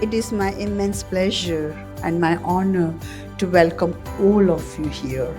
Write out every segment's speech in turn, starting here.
It is my immense pleasure and my honor to welcome all of you here,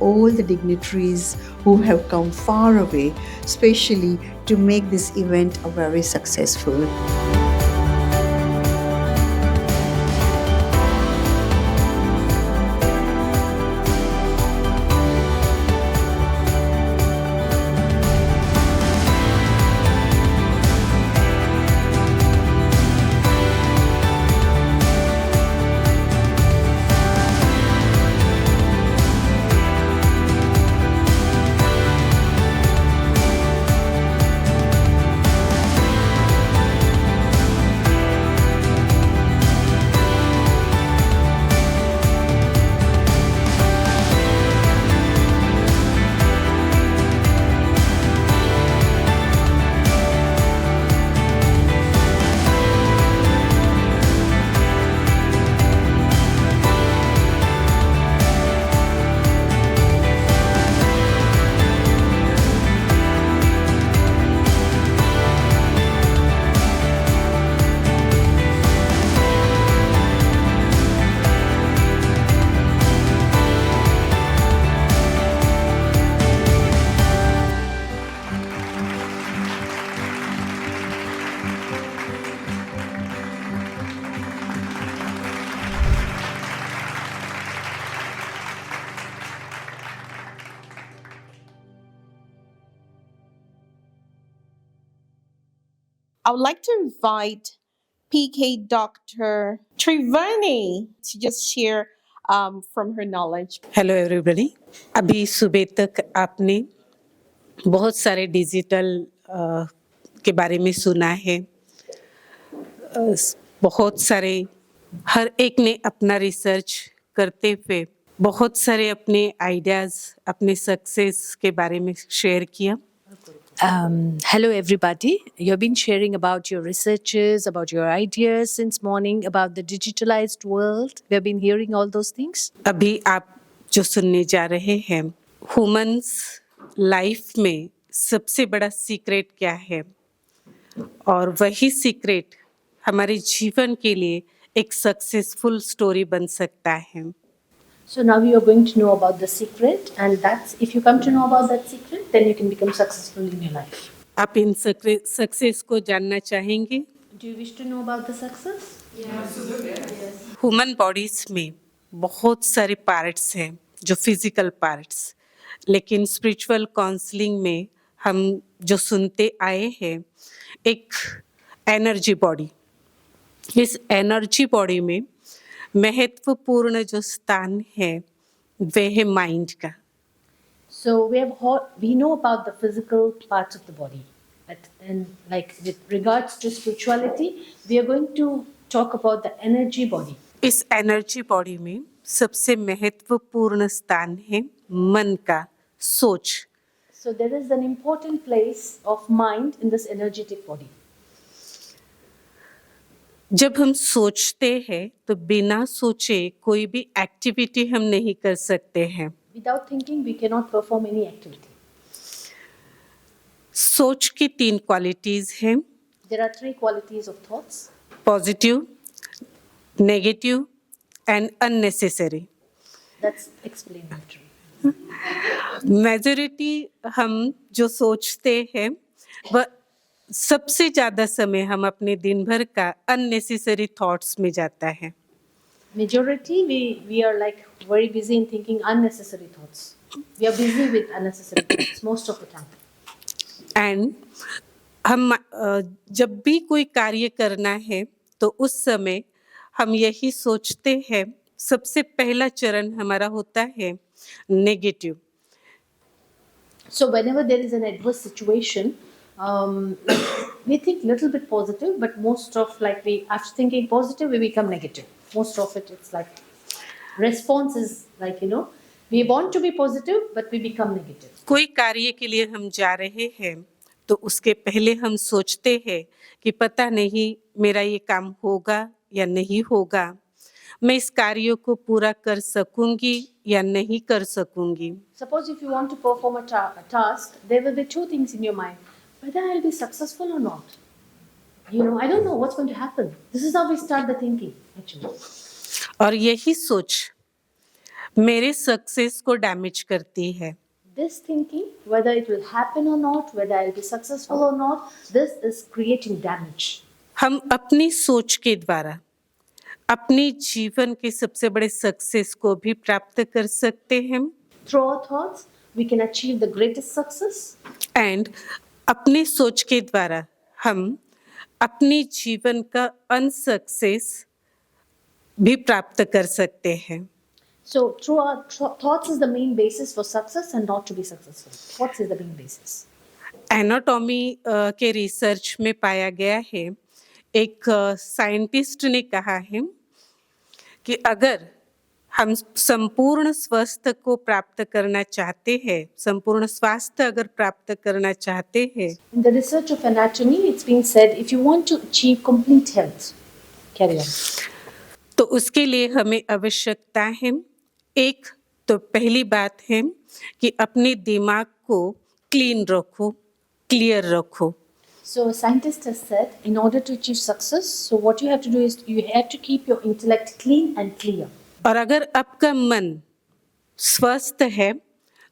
all the dignitaries who have come far away, especially to make this event a very successful. I would like to invite PK Dr. Trivani to just share from her knowledge. Hello everybody. अभी सुबह तक आपने बहुत सारे digital के बारे में सुना है। बहुत सारे हर एक ने अपना रिसर्च करते हुए बहुत सारे अपने आइडियाज़, अपने सक्सेस के बारे में शेयर किया। Hello, everybody. You've been sharing about your researches, about your ideas since morning, about the digitalized world. We have been hearing all those things. अभी आप जो सुनने जा रहे हैं, ह्यूमंस लाइफ में सबसे बड़ा सीक्रेट क्या है, और वही सीक्रेट हमारे जीवन के लिए एक सक्सेसफुल स्टोरी बन सकता है। So now you are going to know about the secret, and that's if you come to know about that secret, then you can become successful in your life. आप in success को जानना चाहेंगे? Do you wish to know about the success? Yes. Human bodies में बहुत सारे parts हैं जो physical parts, लेकिन स्पिरिचुअल काउंसलिंग में हम जो सुनते आए हैं एक एनर्जी बॉडी। इस एनर्जी बॉडी में महत्वपूर्ण जो स्थान है वह है माइंड का। So we know about the physical parts of the body, and like with regards to spirituality, we are going to talk about the energy body. इस एनर्जी बॉडी में सबसे महत्वपूर्ण स्थान है मन का, सोच। So there is an important place of mind in this energetic body. जब हम सोचते हैं तो बिना सोचे कोई भी एक्टिविटी हम नहीं कर सकते हैं। Without thinking, we cannot perform any activity. सोच की 3 क्वालिटीज हैं। There are 3 qualities of thoughts: positive, negative and unnecessary. That's explanatory. Majority हम जो सोचते हैं वह सबसे ज़्यादा समय हम अपने दिन भर का अननेसेसरी थॉट्स में जाता है। Majority, we are like very busy in thinking unnecessary thoughts. We are busy with unnecessary thoughts most of the time. And हम जब भी कोई कार्य करना है तो उस समय हम यही सोचते हैं, सबसे पहला चरण हमारा होता है negative. So whenever there is an adverse situation, we think little bit positive, but most of like we after thinking positive, we become negative. Most of it's like response is like we want to be positive, but we become negative. कोई कार्य के लिए हम जा रहे हैं तो उसके पहले हम सोचते हैं कि पता नहीं मेरा ये काम होगा या नहीं होगा, मैं इस कार्य को पूरा कर सकूंगी या नहीं कर सकूंगी। Suppose if you want to perform a task, there will be 2 things in your mind: whether I'll be successful or not. I don't know what's going to happen. This is how we start the thinking, actually. और यही सोच मेरे success को damage करती है. This thinking, whether it will happen or not, whether I'll be successful or not, this is creating damage. हम अपनी सोच के द्वारा अपनी जीवन के सबसे बड़े सक्सेस को भी प्राप्त कर सकते हैं. Through our thoughts, we can achieve the greatest success. And अपनी सोच के द्वारा हम अपनी जीवन का अनसक्सेस भी प्राप्त कर सकते हैं. So, through our thoughts is the main basis for success and not to be successful. Thoughts is the main basis. Anatomy के रिसर्च में पाया गया है, एक साइंटिस्ट ने कहा है कि अगर हम संपूर्ण स्वास्थ्य को प्राप्त करना चाहते हैं, संपूर्ण स्वास्थ्य अगर प्राप्त करना चाहते हैं, In the research of anatomy, it's been said if you want to achieve complete health, carry on. तो उसके लिए हमें आवश्यकता है, एक तो पहली बात है कि अपने दिमाग को क्लीन रखो, क्लियर रखो. So, a scientist has said in order to achieve success, so what you have to do is you have to keep your intellect clean and clear. और अगर आपका मन स्वस्थ है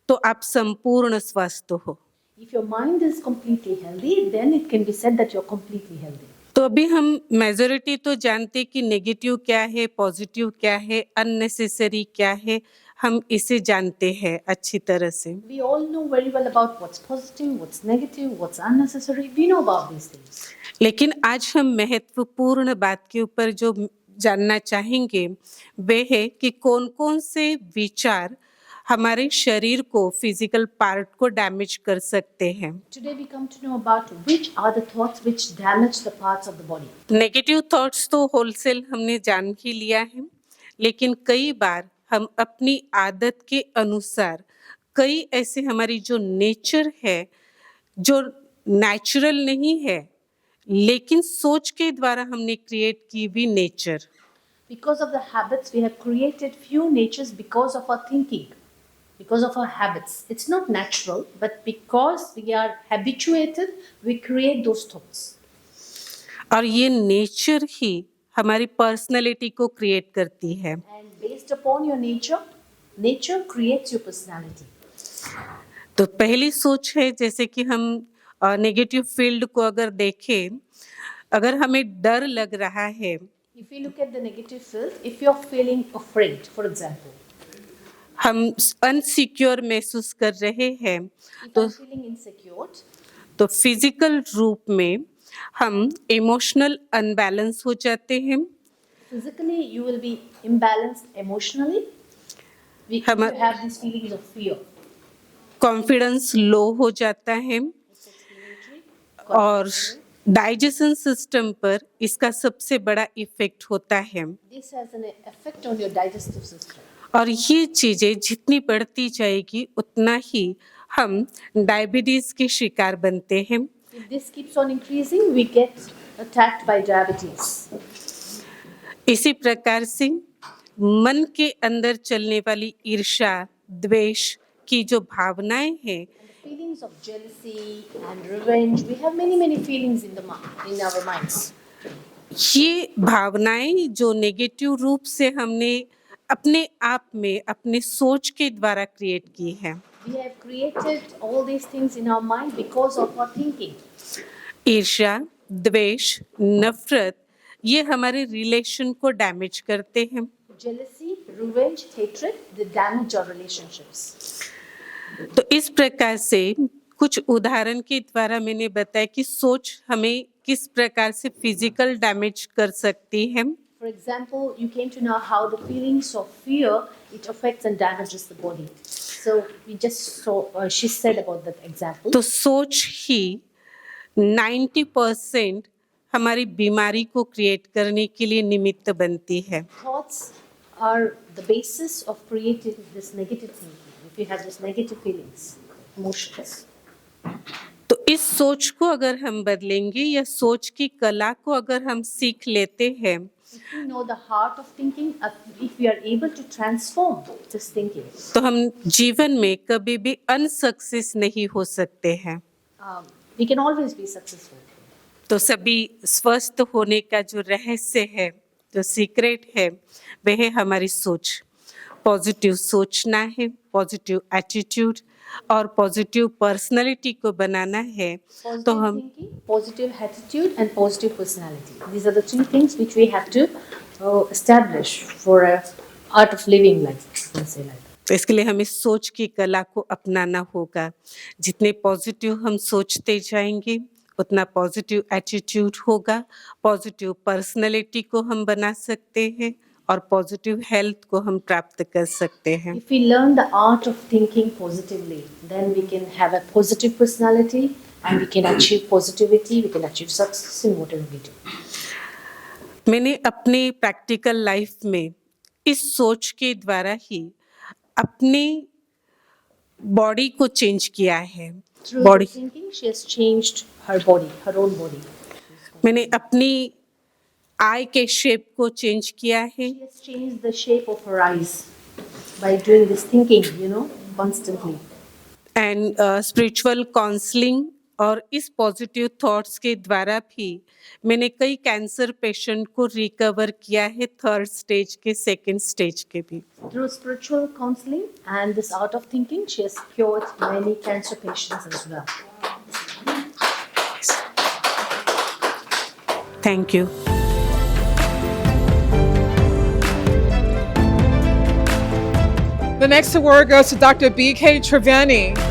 तो आप संपूर्ण स्वस्थ हो. If your mind is completely healthy, then it can be said that you're completely healthy. तो अभी हम मेजॉरिटी तो जानते कि नेगेटिव क्या है, पॉजिटिव क्या है, अननेसेसरी क्या है, हम इसे जानते हैं अच्छी तरह से. We all know very well about what's positive, what's negative, what's unnecessary. We know about these things. लेकिन आज हम महत्वपूर्ण बात के ऊपर जो जानना चाहेंगे वे है कि कौन कौन से विचार हमारे शरीर को, फिजिकल पार्ट को डैमेज कर सकते हैं. Today we come to know about which are the thoughts which damage the parts of the body. Negative thoughts तो होलसेल हमने जान ही लिया है, लेकिन कई बार हम अपनी आदत के अनुसार कई ऐसे हमारी जो नेचर है, जो नेचुरल नहीं है, लेकिन सोच के द्वारा हमने क्रिएट की हुई nature. Because of the habits, we have created few natures because of our thinking, because of our habits. It's not natural, but because we are habituated, we create those thoughts. और ये nature ही हमारी personality को create करती है. And based upon your nature, nature creates your personality. तो पहली सोच है, जैसे कि हम नेगेटिव फील्ड को अगर देखें, अगर हमें डर लग रहा है, If you look at the negative field, if you're feeling afraid, for example, हम अनसिक्योर महसूस कर रहे हैं, if तो I'm feeling insecure, तो फिजिकल रूप में हम इमोशनल अनबैलेंस हो जाते हैं. physically you will be imbalanced emotionally. You हम- have these feelings of fear. Confidence low हो जाता है और डाइजेशन सिस्टम पर इसका सबसे बड़ा इफेक्ट होता है. This has an effect on your digestive system. और ये चीजें जितनी बढ़ती जाएगी उतना ही हम डायबिटीज के शिकार बनते हैं. If this keeps on increasing, we get attacked by diabetes. इसी प्रकार से मन के अंदर चलने वाली ईर्ष्या, द्वेष की जो भावनाएं हैं, Feelings of jealousy and revenge. We have many feelings in our minds. ये भावनाएं जो नेगेटिव रूप से हमने अपने आप में अपने सोच के द्वारा क्रिएट की हैं. We have created all these things in our mind because of our thinking. ईर्ष्या, द्वेष, नफरत ये हमारे रिलेशन को डैमेज करते हैं. Jealousy, revenge, hatred, they damage our relationships. तो इस प्रकार से कुछ उदाहरण के द्वारा मैंने बताया कि सोच हमें किस प्रकार से फिजिकल डैमेज कर सकती है. For example, you came to know how the feelings of fear, it affects and damages the body. So we just saw, she said about that example. तो सोच ही 90% हमारी बीमारी को क्रिएट करने के लिए निमित्त बनती है. Thoughts are the basis of creating this negative thinking. If you have this negative feelings, emotions. तो इस सोच को अगर हम बदलेंगे या सोच की कला को अगर हम सीख लेते हैं, If we know the heart of thinking, if we are able to transform this thinking, तो हम जीवन में कभी भी अनसक्सेस नहीं हो सकते हैं. we can always be successful. तो सभी स्वस्थ होने का जो रहस्य है, जो सीक्रेट है, वह है हमारी सोच। पॉजिटिव सोचना है, पॉजिटिव एटीट्यूड और पॉजिटिव पर्सनालिटी को बनाना है। तो Positive हम thinking, positive attitude, and positive personality. These are the three things which we have to establish for a art of living life. You can say like that. तो इसके लिए हमें सोच की कला को अपनाना होगा। जितने पॉजिटिव हम सोचते जाएंगे उतना पॉजिटिव एटीट्यूड होगा, पॉजिटिव पर्सनैलिटी को हम बना सकते हैं और पॉजिटिव हेल्थ को हम प्राप्त कर सकते हैं। If we learn the art of thinking positively, then we can have a positive personality and we can achieve positivity, we can achieve success in whatever we do. मैंने अपने प्रैक्टिकल लाइफ में इस सोच के द्वारा ही अपनी बॉडी को change किया है। Through body the thinking, she has changed her body, her own body. मैंने अपनी आई के शेप को चेंज किया है। She has changed the shape of her eyes by doing this thinking, constantly. And spiritual counselling और इस पॉजिटिव थॉट्स के द्वारा भी मैंने कई कैंसर पेशेंट को रिकवर किया है, 3rd स्टेज के, 2nd स्टेज के भी। Through spiritual counseling and this art of thinking, she has cured many cancer patients as well. Thank you. The next award goes to Dr. B.K. Triveni.